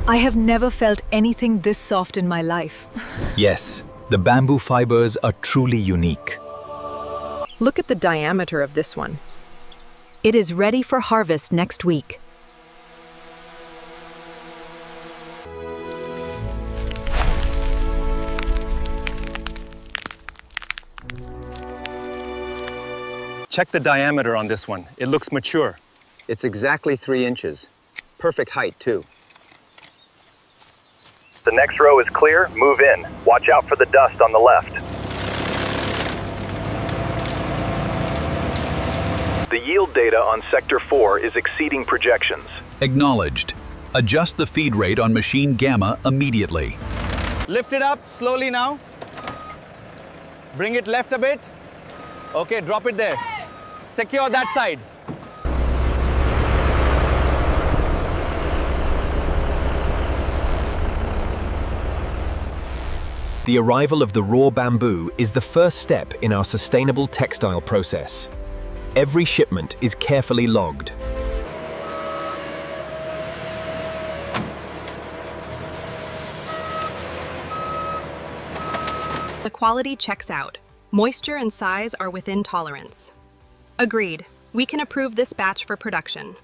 I have never felt anything this soft in my life. Yes, the bamboo fibers are truly unique. Look at the diameter of this one. It is ready for harvest next week. Check the diameter on this one. It looks mature. It's exactly 3 inches. Perfect height, too. The next row is clear. Move in. Watch out for the dust on the left. The yield data on Sector 4 is exceeding projections. Acknowledged. Adjust the feed rate on machine Gamma immediately. Lift it up slowly now. Bring it left a bit. Okay, drop it there. Secure that side. The arrival of the raw bamboo is the first step in our sustainable textile process. Every shipment is carefully logged. The quality checks out. Moisture and size are within tolerance. Agreed. We can approve this batch for production.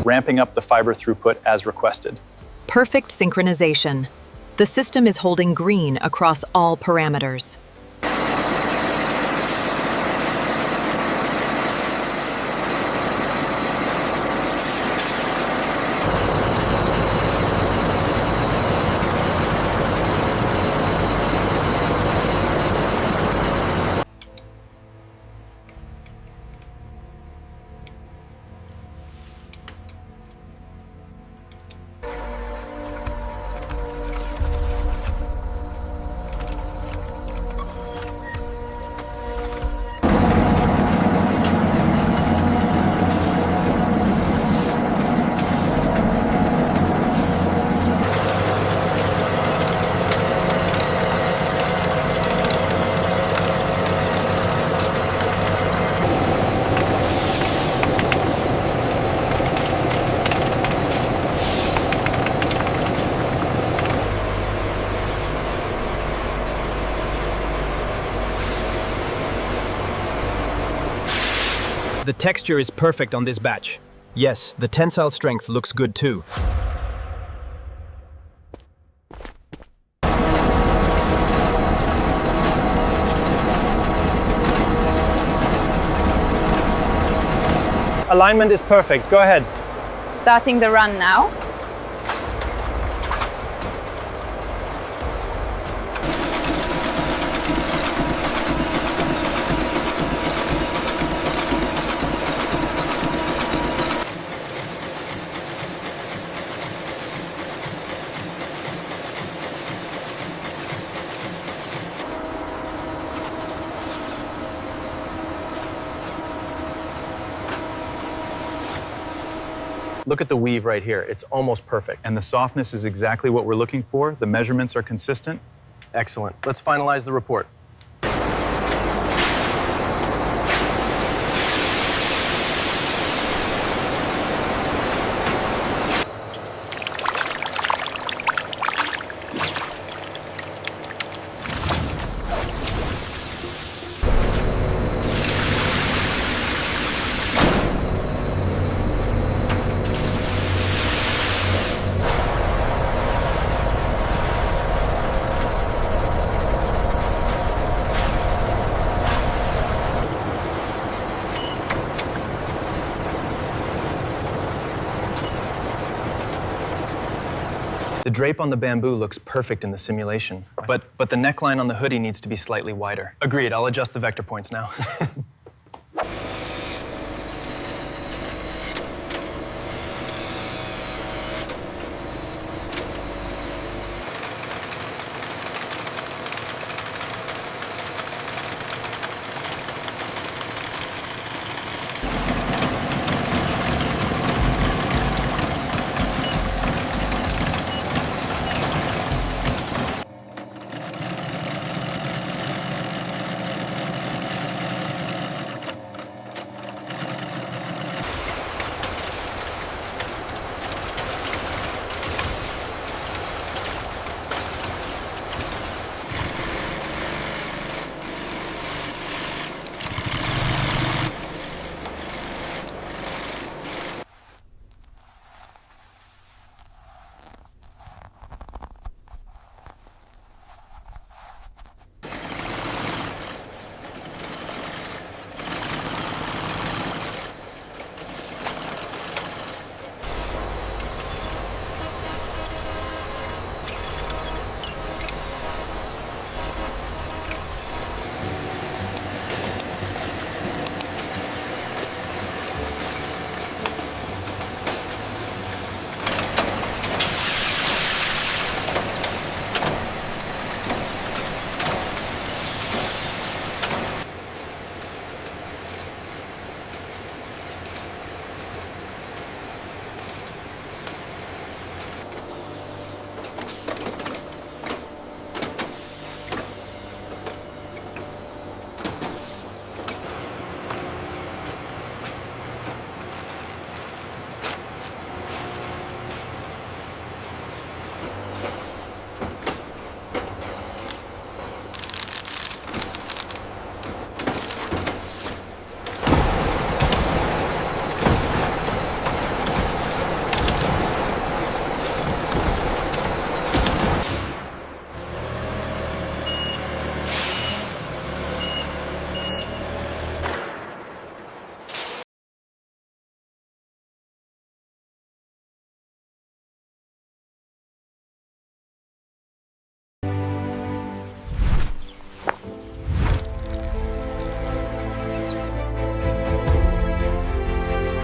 Ramping up the fiber throughput as requested. Perfect synchronization. The system is holding green across all parameters. The texture is perfect on this batch. Yes, the tensile strength looks good too. Alignment is perfect. Go ahead. Starting the run now. Look at the weave right here. It's almost perfect. And the softness is exactly what we're looking for. The measurements are consistent. Excellent. Let's finalize the report. The drape on the bamboo looks perfect in the simulation, but the neckline on the hoodie needs to be slightly wider. Agreed, I'll adjust the vector points now.